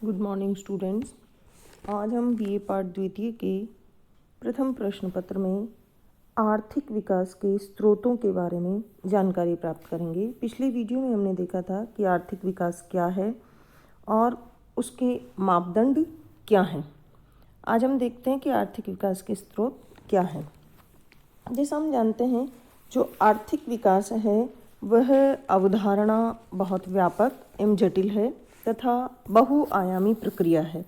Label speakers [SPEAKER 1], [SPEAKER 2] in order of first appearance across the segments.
[SPEAKER 1] Good morning students. आज हम BA पाठ द्वितीय के प्रथम प्रश्न पत्र में आर्थिक विकास के स्रोतों के बारे में जानकारी प्राप्त करेंगे। पिछले वीडियो में हमने देखा था कि आर्थिक विकास क्या है और उसके मापदंड क्या हैं। आज हम देखते हैं कि आर्थिक विकास के स्रोत क्या हैं। जैसा हम जानते हैं, जो आर्थिक विकास है वह अवधारणा बहुत व्यापक एवं जटिल है तथा बहुआयामी प्रक्रिया है।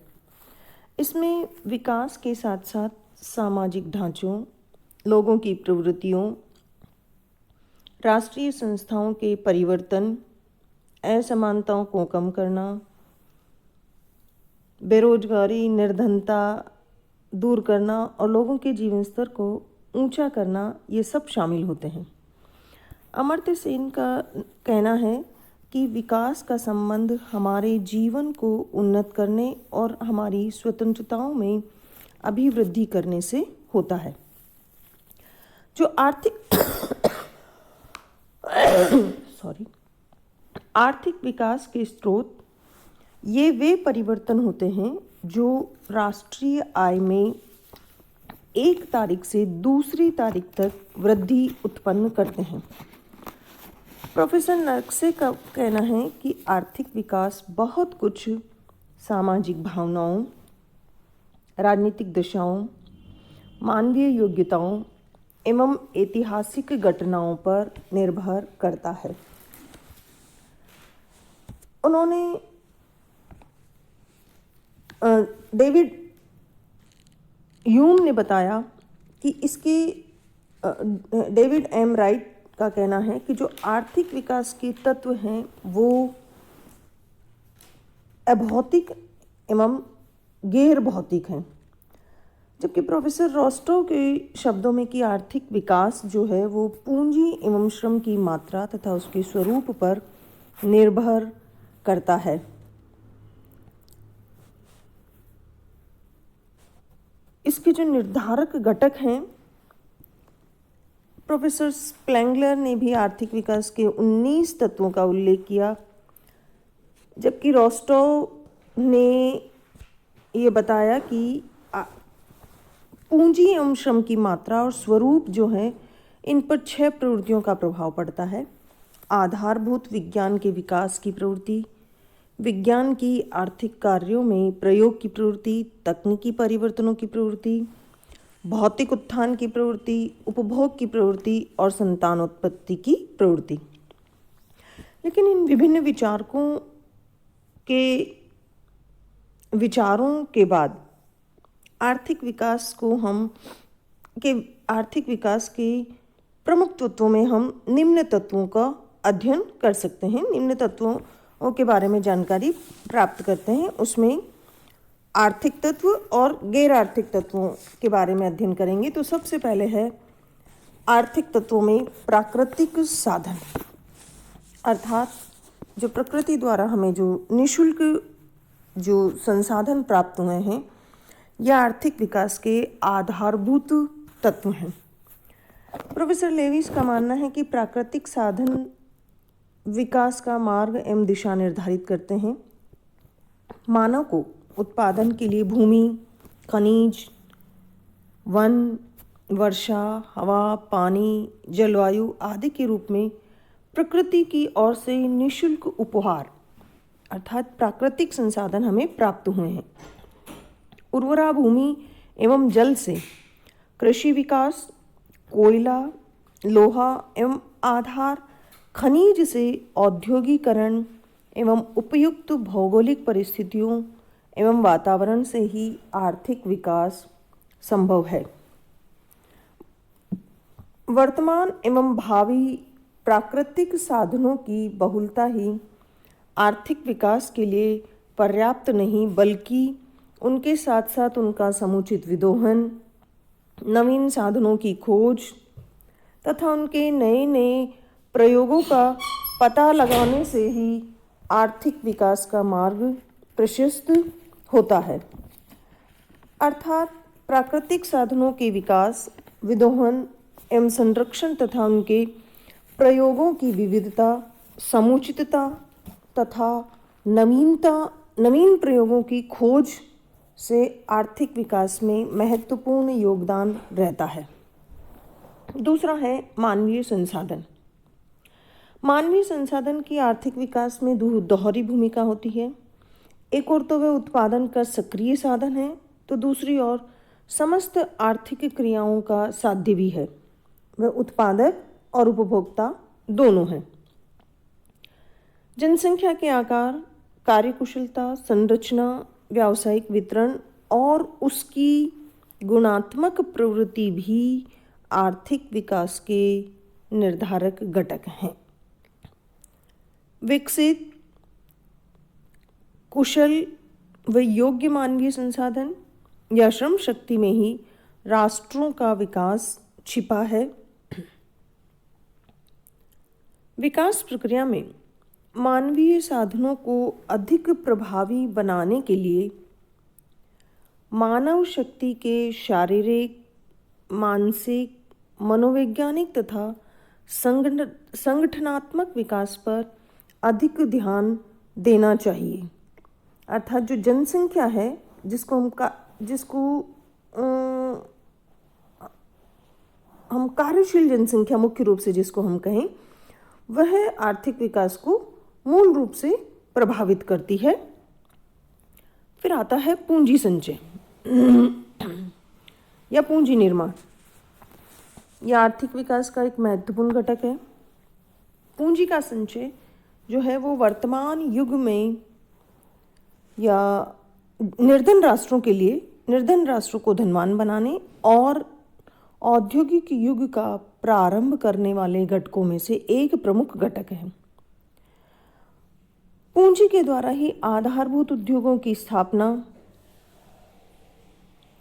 [SPEAKER 1] इसमें विकास के साथ साथ सामाजिक ढांचों, लोगों की प्रवृत्तियों, राष्ट्रीय संस्थाओं के परिवर्तन, असमानताओं को कम करना, बेरोजगारी, निर्धनता दूर करना और लोगों के जीवन स्तर को ऊंचा करना, ये सब शामिल होते हैं। अमर्त्य सेन का कहना है कि विकास का संबंध हमारे जीवन को उन्नत करने और हमारी स्वतंत्रताओं में अभिवृद्धि करने से होता है। जो आर्थिक विकास के स्रोत ये वे परिवर्तन होते हैं जो राष्ट्रीय आय में एक तारीख से दूसरी तारीख तक वृद्धि उत्पन्न करते हैं। प्रोफेसर नरकसे का कहना है कि आर्थिक विकास बहुत कुछ सामाजिक भावनाओं, राजनीतिक दशाओं, मानवीय योग्यताओं एवं ऐतिहासिक घटनाओं पर निर्भर करता है। उन्होंने डेविड ह्यूम ने बताया कि इसके डेविड एम राइट का कहना है कि जो आर्थिक विकास के तत्व हैं वो अभौतिक एवं गैर भौतिक हैं, जबकि प्रोफेसर रोस्टो के शब्दों में कि आर्थिक विकास जो है वो पूंजी एवं श्रम की मात्रा तथा उसके स्वरूप पर निर्भर करता है। इसके जो निर्धारक घटक हैं, प्रोफेसर स्प्लेंगलर ने भी आर्थिक विकास के 19 तत्वों का उल्लेख किया, जबकि रोस्टो ने ये बताया कि पूंजी एवं श्रम की मात्रा और स्वरूप जो है इन पर 6 प्रवृत्तियों का प्रभाव पड़ता है। आधारभूत विज्ञान के विकास की प्रवृत्ति, विज्ञान की आर्थिक कार्यों में प्रयोग की प्रवृत्ति, तकनीकी परिवर्तनों की प्रवृत्ति, भौतिक उत्थान की प्रवृत्ति, उपभोग की प्रवृत्ति और संतानोत्पत्ति की प्रवृत्ति। लेकिन इन विभिन्न विचारों के बाद आर्थिक विकास के प्रमुख तत्वों में हम निम्न तत्वों का अध्ययन कर सकते हैं। निम्न तत्वों के बारे में जानकारी प्राप्त करते हैं। उसमें आर्थिक तत्व और गैर आर्थिक तत्वों के बारे में अध्ययन करेंगे। तो सबसे पहले है आर्थिक तत्वों में प्राकृतिक साधन, अर्थात जो प्रकृति द्वारा हमें जो निःशुल्क जो संसाधन प्राप्त हुए हैं, यह आर्थिक विकास के आधारभूत तत्व हैं। प्रोफेसर लेविस का मानना है कि प्राकृतिक साधन विकास का मार्ग एवं दिशा निर्धारित करते हैं। मानव को उत्पादन के लिए भूमि, खनिज, वन, वर्षा, हवा, पानी, जलवायु आदि के रूप में प्रकृति की ओर से निःशुल्क उपहार अर्थात प्राकृतिक संसाधन हमें प्राप्त हुए हैं। उर्वरा भूमि एवं जल से कृषि विकास, कोयला, लोहा एवं आधार खनिज से औद्योगिकरण एवं उपयुक्त भौगोलिक परिस्थितियों एवं वातावरण से ही आर्थिक विकास संभव है। वर्तमान एवं भावी प्राकृतिक साधनों की बहुलता ही आर्थिक विकास के लिए पर्याप्त नहीं, बल्कि उनके साथ साथ उनका समुचित विदोहन, नवीन साधनों की खोज तथा उनके नए नए प्रयोगों का पता लगाने से ही आर्थिक विकास का मार्ग प्रशस्त होता है। अर्थात प्राकृतिक साधनों के विकास, विदोहन एवं संरक्षण तथा उनके प्रयोगों की विविधता, समुचितता तथा नवीनता नवीन प्रयोगों की खोज से आर्थिक विकास में महत्वपूर्ण योगदान रहता है। दूसरा है मानवीय संसाधन। मानवीय संसाधन की आर्थिक विकास में दोहरी भूमिका होती है। एक ओर तो वह उत्पादन का सक्रिय साधन है, तो दूसरी ओर समस्त आर्थिक क्रियाओं का साध्य भी है। वह उत्पादक और उपभोक्ता दोनों हैं। जनसंख्या के आकार, कार्यकुशलता, संरचना, व्यावसायिक वितरण और उसकी गुणात्मक प्रवृत्ति भी आर्थिक विकास के निर्धारक घटक हैं। विकसित, कुशल व योग्य मानवीय संसाधन या श्रम शक्ति में ही राष्ट्रों का विकास छिपा है। विकास प्रक्रिया में मानवीय साधनों को अधिक प्रभावी बनाने के लिए मानव शक्ति के शारीरिक, मानसिक, मनोवैज्ञानिक तथा संगठनात्मक विकास पर अधिक ध्यान देना चाहिए। अर्थात जो जनसंख्या है, जिसको हम कार्यशील जनसंख्या मुख्य रूप से जिसको हम कहें, वह आर्थिक विकास को मूल रूप से प्रभावित करती है। फिर आता है पूंजी संचय या पूंजी निर्माण। यह आर्थिक विकास का एक महत्वपूर्ण घटक है। पूंजी का संचय जो है वो वर्तमान युग में या निर्धन राष्ट्रों के लिए, निर्धन राष्ट्रों को धनवान बनाने और औद्योगिक युग का प्रारंभ करने वाले घटकों में से एक प्रमुख घटक है। पूंजी के द्वारा ही आधारभूत उद्योगों की स्थापना,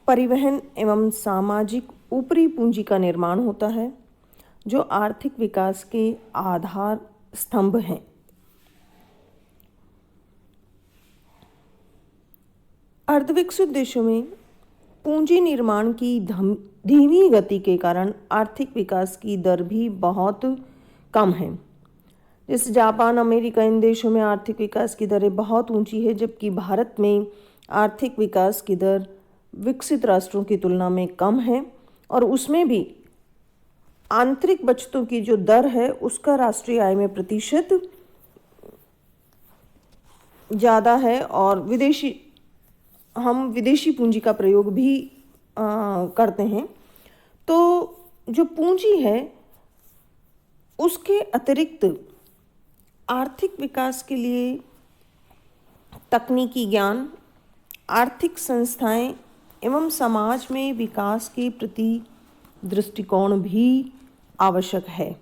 [SPEAKER 1] परिवहन एवं सामाजिक ऊपरी पूंजी का निर्माण होता है, जो आर्थिक विकास के आधार स्तंभ हैं। अर्धविकसित देशों में पूंजी निर्माण की धीमी गति के कारण आर्थिक विकास की दर भी बहुत कम है। जैसे जापान, अमेरिका, इन देशों में आर्थिक विकास की दरें बहुत ऊंची है, जबकि भारत में आर्थिक विकास की दर विकसित राष्ट्रों की तुलना में कम है और उसमें भी आंतरिक बचतों की जो दर है उसका राष्ट्रीय आय में प्रतिशत ज़्यादा है और हम विदेशी पूंजी का प्रयोग भी करते हैं। तो जो पूंजी है उसके अतिरिक्त आर्थिक विकास के लिए तकनीकी ज्ञान, आर्थिक संस्थाएं एवं समाज में विकास के प्रति दृष्टिकोण भी आवश्यक है।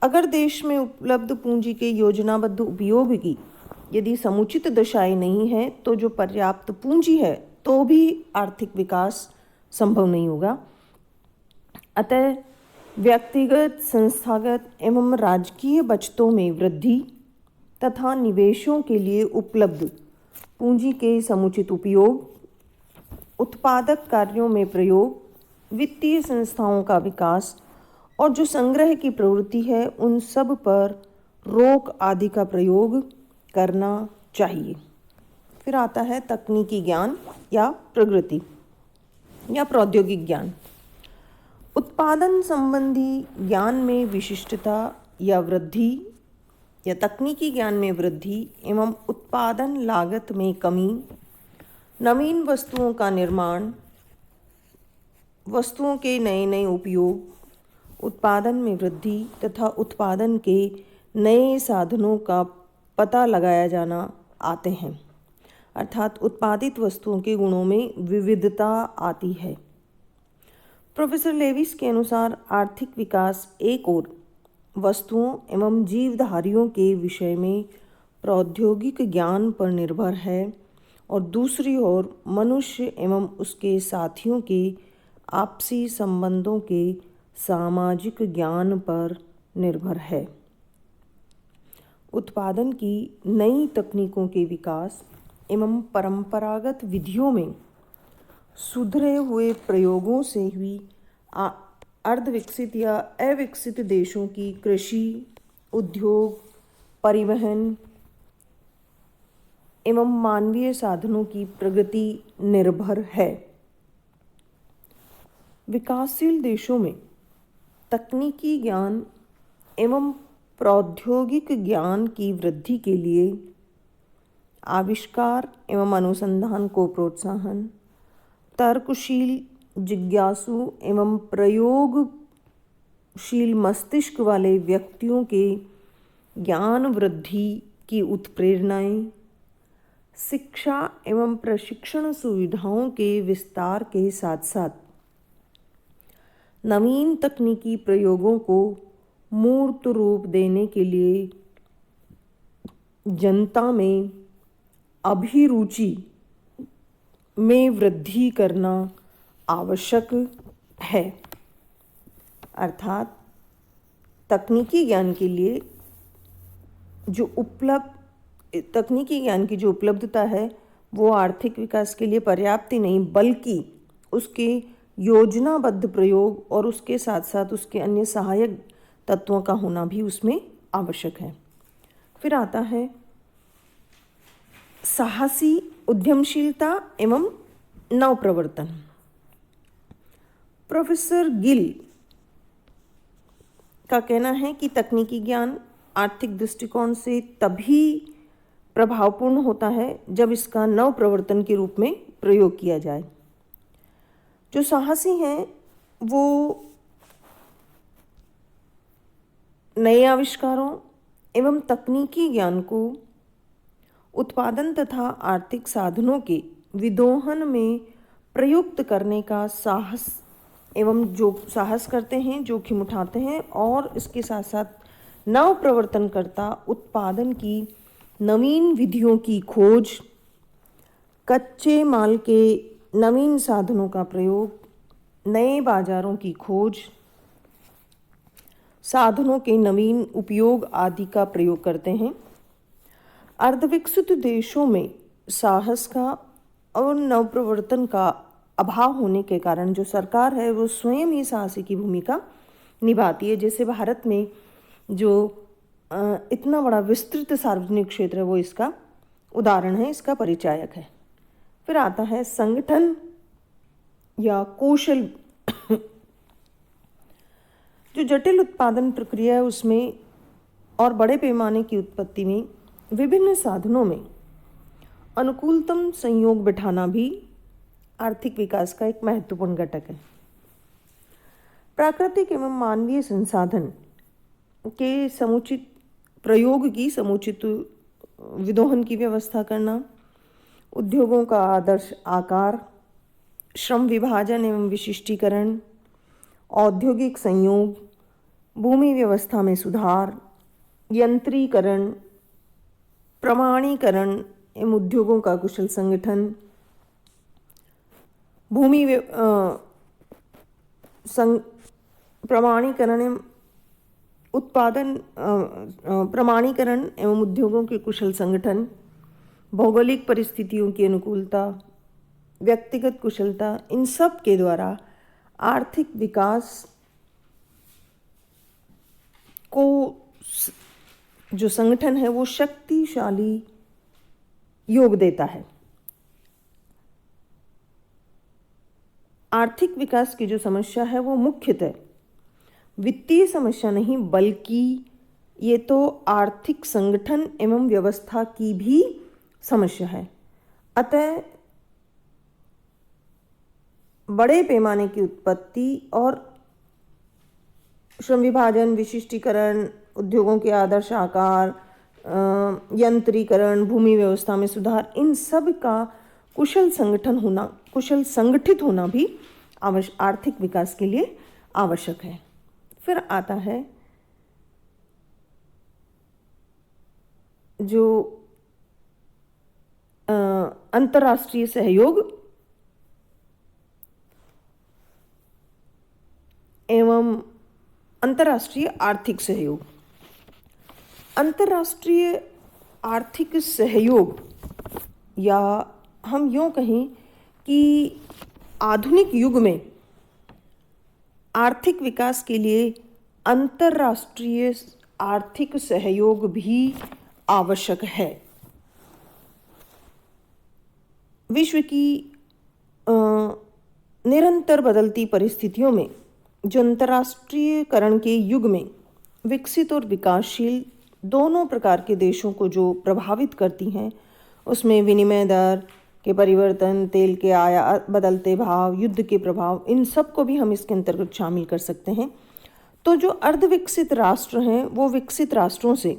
[SPEAKER 1] अगर देश में उपलब्ध पूंजी के योजनाबद्ध उपयोग की यदि समुचित दशाएं नहीं है, तो जो पर्याप्त पूंजी है तो भी आर्थिक विकास संभव नहीं होगा। अतः व्यक्तिगत, संस्थागत एवं राजकीय बचतों में वृद्धि तथा निवेशों के लिए उपलब्ध पूंजी के समुचित उपयोग, उत्पादक कार्यों में प्रयोग, वित्तीय संस्थाओं का विकास और जो संग्रह की प्रवृत्ति है, उन सब पर रोक आदि का प्रयोग करना चाहिए। फिर आता है तकनीकी ज्ञान या प्रगति या प्रौद्योगिक ज्ञान। उत्पादन संबंधी ज्ञान में विशिष्टता या वृद्धि या तकनीकी ज्ञान में वृद्धि एवं उत्पादन लागत में कमी, नवीन वस्तुओं का निर्माण, वस्तुओं के नए नए उपयोग, उत्पादन में वृद्धि तथा उत्पादन के नए साधनों का पता लगाया जाना आते हैं। अर्थात उत्पादित वस्तुओं के गुणों में विविधता आती है। प्रोफेसर लेविस के अनुसार आर्थिक विकास एक ओर वस्तुओं एवं जीवधारियों के विषय में प्रौद्योगिक ज्ञान पर निर्भर है और दूसरी ओर मनुष्य एवं उसके साथियों के आपसी संबंधों के सामाजिक ज्ञान पर निर्भर है। उत्पादन की नई तकनीकों के विकास एवं परंपरागत विधियों में सुधरे हुए प्रयोगों से हुई अर्धविकसित या अविकसित देशों की कृषि, उद्योग, परिवहन, एवं मानवीय साधनों की प्रगति निर्भर है। विकासशील देशों में तकनीकी ज्ञान एवं प्रौद्योगिक ज्ञान की वृद्धि के लिए आविष्कार एवं अनुसंधान को प्रोत्साहन, तर्कशील, जिज्ञासु एवं प्रयोगशील मस्तिष्क वाले व्यक्तियों के ज्ञान वृद्धि की उत्प्रेरणाएं, शिक्षा एवं प्रशिक्षण सुविधाओं के विस्तार के साथ साथ नवीन तकनीकी प्रयोगों को मूर्त रूप देने के लिए जनता में अभिरुचि में वृद्धि करना आवश्यक है। अर्थात तकनीकी ज्ञान की जो उपलब्धता है वो आर्थिक विकास के लिए पर्याप्त ही नहीं, बल्कि उसके योजनाबद्ध प्रयोग और उसके साथ साथ उसके अन्य सहायक तत्वों का होना भी उसमें आवश्यक है। फिर आता है साहसी उद्यमशीलता एवं नवप्रवर्तन। प्रोफेसर गिल का कहना है कि तकनीकी ज्ञान आर्थिक दृष्टिकोण से तभी प्रभावपूर्ण होता है जब इसका नवप्रवर्तन के रूप में प्रयोग किया जाए। जो साहसी हैं वो नए आविष्कारों एवं तकनीकी ज्ञान को उत्पादन तथा आर्थिक साधनों के विदोहन में प्रयुक्त करने का साहस एवं जो साहस करते हैं, जोखिम उठाते हैं और इसके साथ साथ नव प्रवर्तनकर्ता उत्पादन की नवीन विधियों की खोज, कच्चे माल के नवीन साधनों का प्रयोग, नए बाजारों की खोज, साधनों के नवीन उपयोग आदि का प्रयोग करते हैं। अर्धविकसित देशों में साहस का और नवप्रवर्तन का अभाव होने के कारण जो सरकार है वो स्वयं ही साहसी की भूमिका निभाती है। जैसे भारत में जो इतना बड़ा विस्तृत सार्वजनिक क्षेत्र है वो इसका उदाहरण है, इसका परिचायक है। फिर आता है संगठन या कौशल। जो जटिल उत्पादन प्रक्रिया है उसमें और बड़े पैमाने की उत्पत्ति में विभिन्न साधनों में अनुकूलतम संयोग बिठाना भी आर्थिक विकास का एक महत्वपूर्ण घटक है। प्राकृतिक एवं मानवीय संसाधन के समुचित प्रयोग की समुचित विदोहन की व्यवस्था करना, उद्योगों का आदर्श आकार, श्रम विभाजन एवं विशिष्टीकरण, औद्योगिक संयोग, भूमि व्यवस्था में सुधार, यंत्रीकरण, प्रमाणीकरण एवं उद्योगों का कुशल संगठन, भूमि प्रमाणीकरण एवं उत्पादन प्रमाणीकरण एवं उद्योगों के कुशल संगठन, भौगोलिक परिस्थितियों की अनुकूलता, व्यक्तिगत कुशलता, इन सब के द्वारा आर्थिक विकास को जो संगठन है वो शक्तिशाली योग देता है। आर्थिक विकास की जो समस्या है वो मुख्यतः वित्तीय समस्या नहीं, बल्कि ये तो आर्थिक संगठन एवं व्यवस्था की भी समस्या है। अतः बड़े पैमाने की उत्पत्ति और श्रम विभाजन, विशिष्टीकरण, उद्योगों के आदर्श आकार, यंत्रीकरण, भूमि व्यवस्था में सुधार, इन सब का कुशल संगठित होना भी आर्थिक विकास के लिए आवश्यक है। फिर आता है जो अंतर्राष्ट्रीय सहयोग एवं अंतर्राष्ट्रीय आर्थिक सहयोग। अंतर्राष्ट्रीय आर्थिक सहयोग, या हम यूँ कहें कि आधुनिक युग में आर्थिक विकास के लिए अंतर्राष्ट्रीय आर्थिक सहयोग भी आवश्यक है। विश्व की अ, निरंतर बदलती परिस्थितियों में जो अंतर्राष्ट्रीयकरण के युग में विकसित और विकासशील दोनों प्रकार के देशों को जो प्रभावित करती हैं, उसमें विनिमय दर के परिवर्तन, तेल के आयात, बदलते भाव, युद्ध के प्रभाव, इन सब को भी हम इसके अंतर्गत शामिल कर सकते हैं। तो जो अर्धविकसित राष्ट्र हैं वो विकसित राष्ट्रों से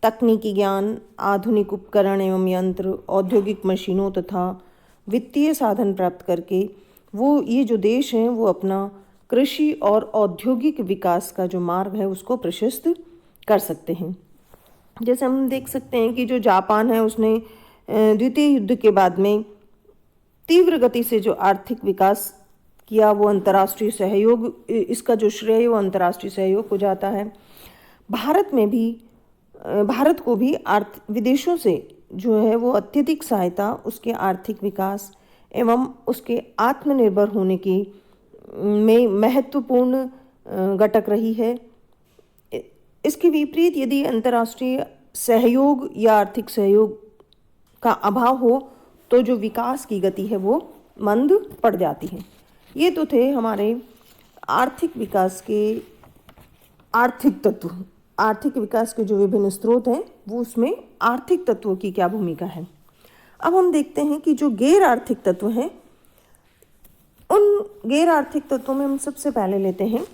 [SPEAKER 1] तकनीकी ज्ञान, आधुनिक उपकरण एवं यंत्र, औद्योगिक मशीनों तथा वित्तीय साधन प्राप्त करके वो ये जो देश हैं वो अपना कृषि और औद्योगिक विकास का जो मार्ग है उसको प्रशस्त कर सकते हैं। जैसे हम देख सकते हैं कि जो जापान है उसने द्वितीय युद्ध के बाद में तीव्र गति से जो आर्थिक विकास किया, वो अंतर्राष्ट्रीय सहयोग, इसका जो श्रेय वो अंतर्राष्ट्रीय सहयोग को जाता है। भारत में भी भारत को भी विदेशों से जो है वो अत्यधिक सहायता उसके आर्थिक विकास एवं उसके आत्मनिर्भर होने की में महत्वपूर्ण घटक रही है। इसके विपरीत यदि अंतर्राष्ट्रीय सहयोग या आर्थिक सहयोग का अभाव हो तो जो विकास की गति है वो मंद पड़ जाती है। ये तो थे हमारे आर्थिक विकास के आर्थिक तत्व। आर्थिक विकास के जो विभिन्न स्रोत हैं वो उसमें आर्थिक तत्वों की क्या भूमिका है। अब हम देखते हैं कि जो गैर आर्थिक तत्व हैं, उन गैर आर्थिक तत्वों में हम सबसे पहले लेते हैं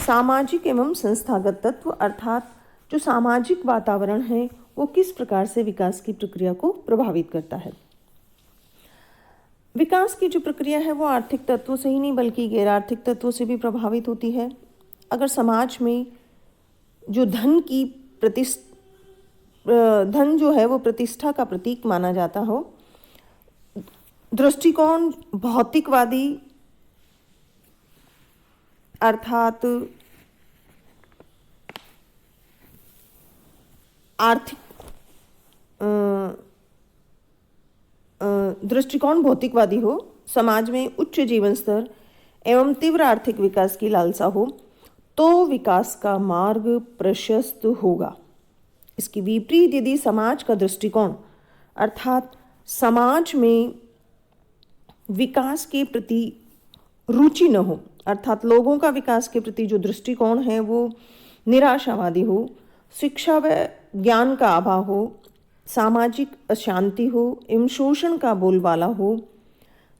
[SPEAKER 1] सामाजिक एवं संस्थागत तत्व, अर्थात जो सामाजिक वातावरण है वो किस प्रकार से विकास की प्रक्रिया को प्रभावित करता है। विकास की जो प्रक्रिया है वो आर्थिक तत्वों से ही नहीं बल्कि गैर आर्थिक तत्वों से भी प्रभावित होती है। अगर समाज में जो धन जो है वो प्रतिष्ठा का प्रतीक माना जाता हो, दृष्टिकोण भौतिकवादी अर्थात आर्थिक दृष्टिकोण भौतिकवादी हो, समाज में उच्च जीवन स्तर एवं तीव्र आर्थिक विकास की लालसा हो तो विकास का मार्ग प्रशस्त होगा। इसकी विपरीत यदि समाज का दृष्टिकोण अर्थात समाज में विकास के प्रति रुचि न हो, अर्थात लोगों का विकास के प्रति जो दृष्टिकोण है वो निराशावादी हो, शिक्षा व ज्ञान का अभाव हो, सामाजिक अशांति हो एवं शोषण का बोलबाला हो,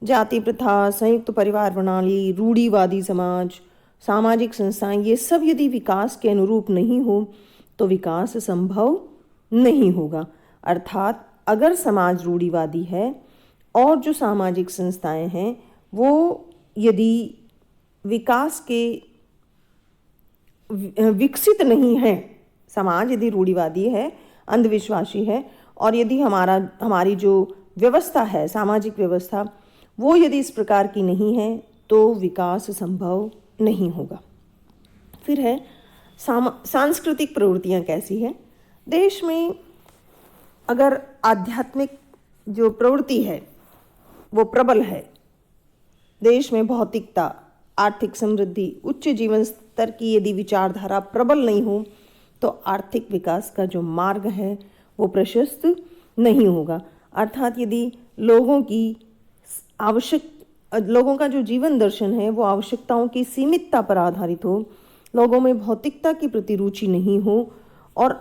[SPEAKER 1] जाति प्रथा, संयुक्त परिवार प्रणाली, रूढ़िवादी समाज, सामाजिक संस्थाएं, ये सब यदि विकास के अनुरूप नहीं हो तो विकास संभव नहीं होगा। अर्थात अगर समाज रूढ़िवादी है और जो सामाजिक संस्थाएं हैं वो यदि विकास के विकसित नहीं है, समाज यदि रूढ़िवादी है, अंधविश्वासी है और यदि हमारी जो व्यवस्था है, सामाजिक व्यवस्था, वो यदि इस प्रकार की नहीं है तो विकास संभव नहीं होगा। फिर है सांस्कृतिक प्रवृत्तियाँ कैसी है। देश में अगर आध्यात्मिक जो प्रवृत्ति है वो प्रबल है, देश में भौतिकता, आर्थिक समृद्धि, उच्च जीवन स्तर की यदि विचारधारा प्रबल नहीं हो तो आर्थिक विकास का जो मार्ग है वो प्रशस्त नहीं होगा। अर्थात यदि लोगों का जो जीवन दर्शन है वो आवश्यकताओं की सीमितता पर आधारित हो, लोगों में भौतिकता की प्रति रुचि नहीं हो और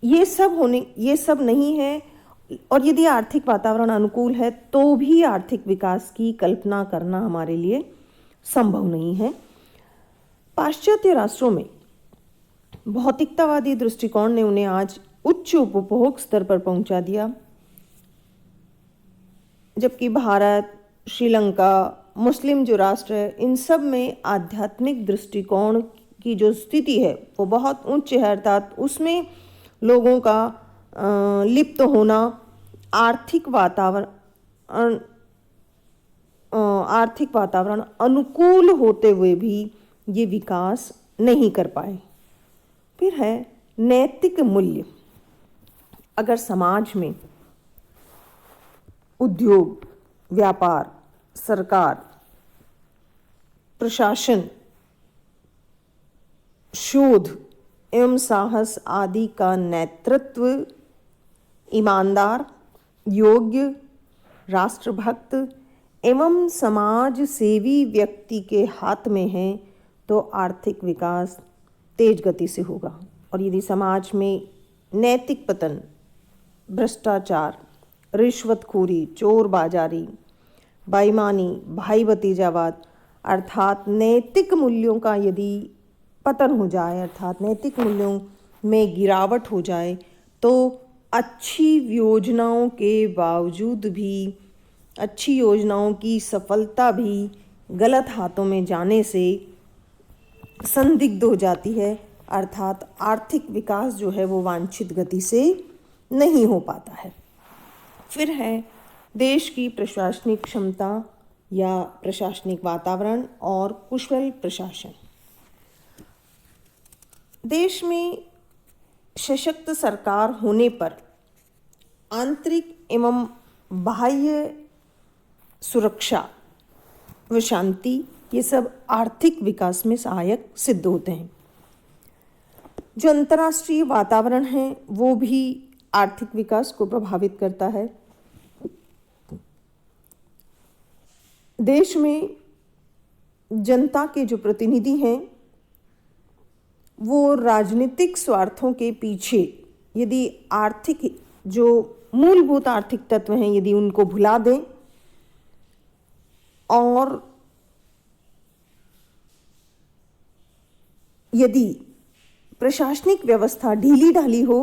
[SPEAKER 1] ये सब नहीं है, और यदि आर्थिक वातावरण अनुकूल है तो भी आर्थिक विकास की कल्पना करना हमारे लिए संभव नहीं है। पाश्चात्य राष्ट्रों में भौतिकतावादी दृष्टिकोण ने उन्हें आज उच्च उपभोग स्तर पर पहुंचा दिया, जबकि भारत, श्रीलंका, मुस्लिम जो राष्ट्र है, इन सब में आध्यात्मिक दृष्टिकोण की जो स्थिति है वो बहुत उच्च है। अर्थात उसमें लोगों का लिप्त होना, आर्थिक वातावरण अनुकूल होते हुए भी ये विकास नहीं कर पाए। फिर है नैतिक मूल्य। अगर समाज में उद्योग, व्यापार, सरकार, प्रशासन, शोध एवं साहस आदि का नेतृत्व ईमानदार, योग्य राष्ट्रभक्त एवं समाज सेवी व्यक्ति के हाथ में है तो आर्थिक विकास तेज गति से होगा। और यदि समाज में नैतिक पतन, भ्रष्टाचार, रिश्वतखोरी, चोरबाजारी, बेईमानी, भाई भतीजावाद अर्थात नैतिक मूल्यों का यदि पतन हो जाए, अर्थात नैतिक मूल्यों में गिरावट हो जाए, तो अच्छी योजनाओं के बावजूद भी, अच्छी योजनाओं की सफलता भी गलत हाथों में जाने से संदिग्ध हो जाती है, अर्थात आर्थिक विकास जो है वो वांछित गति से नहीं हो पाता है। फिर है देश की प्रशासनिक क्षमता या प्रशासनिक वातावरण और कुशल प्रशासन। देश में सशक्त सरकार होने पर आंतरिक एवं बाह्य सुरक्षा व शांति ये सब आर्थिक विकास में सहायक सिद्ध होते हैं। जो अंतर्राष्ट्रीय वातावरण है वो भी आर्थिक विकास को प्रभावित करता है। देश में जनता के जो प्रतिनिधि हैं वो राजनीतिक स्वार्थों के पीछे यदि आर्थिक जो मूलभूत आर्थिक तत्व हैं यदि उनको भुला दें और यदि प्रशासनिक व्यवस्था ढीली ढाली हो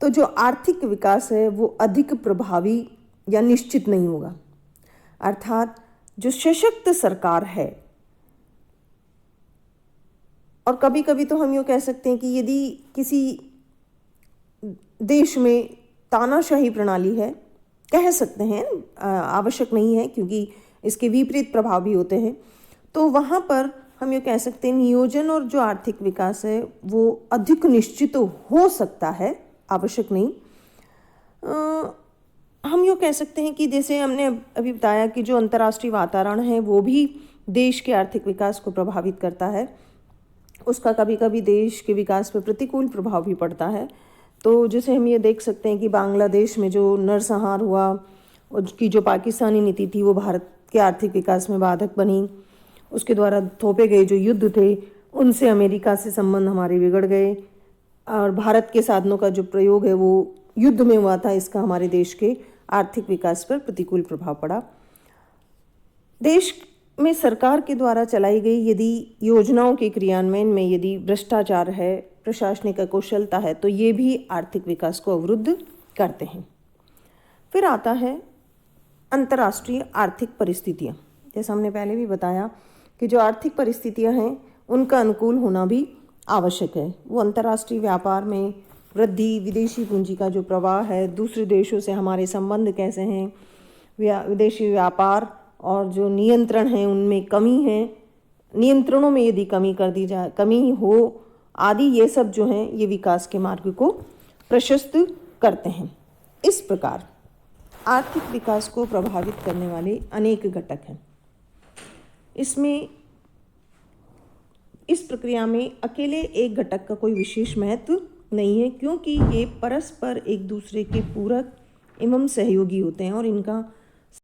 [SPEAKER 1] तो जो आर्थिक विकास है वो अधिक प्रभावी या निश्चित नहीं होगा। अर्थात जो सशक्त सरकार है, और कभी कभी तो हम यूँ कह सकते हैं कि यदि किसी देश में तानाशाही प्रणाली है, कह सकते हैं, आवश्यक नहीं है क्योंकि इसके विपरीत प्रभाव भी होते हैं, तो वहाँ पर हम ये कह सकते हैं नियोजन और जो आर्थिक विकास है वो अधिक निश्चित हो सकता है, आवश्यक नहीं। हम यूँ कह सकते हैं कि जैसे हमने अभी बताया कि जो अंतर्राष्ट्रीय वातावरण है वो भी देश के आर्थिक विकास को प्रभावित करता है, उसका कभी कभी देश के विकास पर प्रतिकूल प्रभाव भी पड़ता है। तो जैसे हम ये देख सकते हैं कि बांग्लादेश में जो नरसंहार हुआ, उसकी जो पाकिस्तानी नीति थी वो भारत के आर्थिक विकास में बाधक बनी। उसके द्वारा थोपे गए जो युद्ध थे उनसे अमेरिका से संबंध हमारे बिगड़ गए और भारत के साधनों का जो प्रयोग है वो युद्ध में हुआ था, इसका हमारे देश के आर्थिक विकास पर प्रतिकूल प्रभाव पड़ा। देश में सरकार के द्वारा चलाई गई यदि योजनाओं के क्रियान्वयन में यदि भ्रष्टाचार है, प्रशासनिक अकुशलता है, तो ये भी आर्थिक विकास को अवरुद्ध करते हैं। फिर आता है अंतर्राष्ट्रीय आर्थिक परिस्थितियाँ। जैसा हमने पहले भी बताया कि जो आर्थिक परिस्थितियाँ हैं उनका अनुकूल होना भी आवश्यक है। वो अंतर्राष्ट्रीय व्यापार में वृद्धि, विदेशी पूंजी का जो प्रवाह है, दूसरे देशों से हमारे संबंध कैसे हैं, विदेशी व्यापार और जो नियंत्रण हैं उनमें कमी है, नियंत्रणों में यदि कमी कर दी जाए, कमी हो आदि, ये सब जो हैं ये विकास के मार्ग को प्रशस्त करते हैं। इस प्रकार आर्थिक विकास को प्रभावित करने वाले अनेक घटक हैं। इसमें इस प्रक्रिया में अकेले एक घटक का कोई विशेष महत्व नहीं है क्योंकि ये परस्पर एक दूसरे के पूरक एवं सहयोगी होते हैं और इनका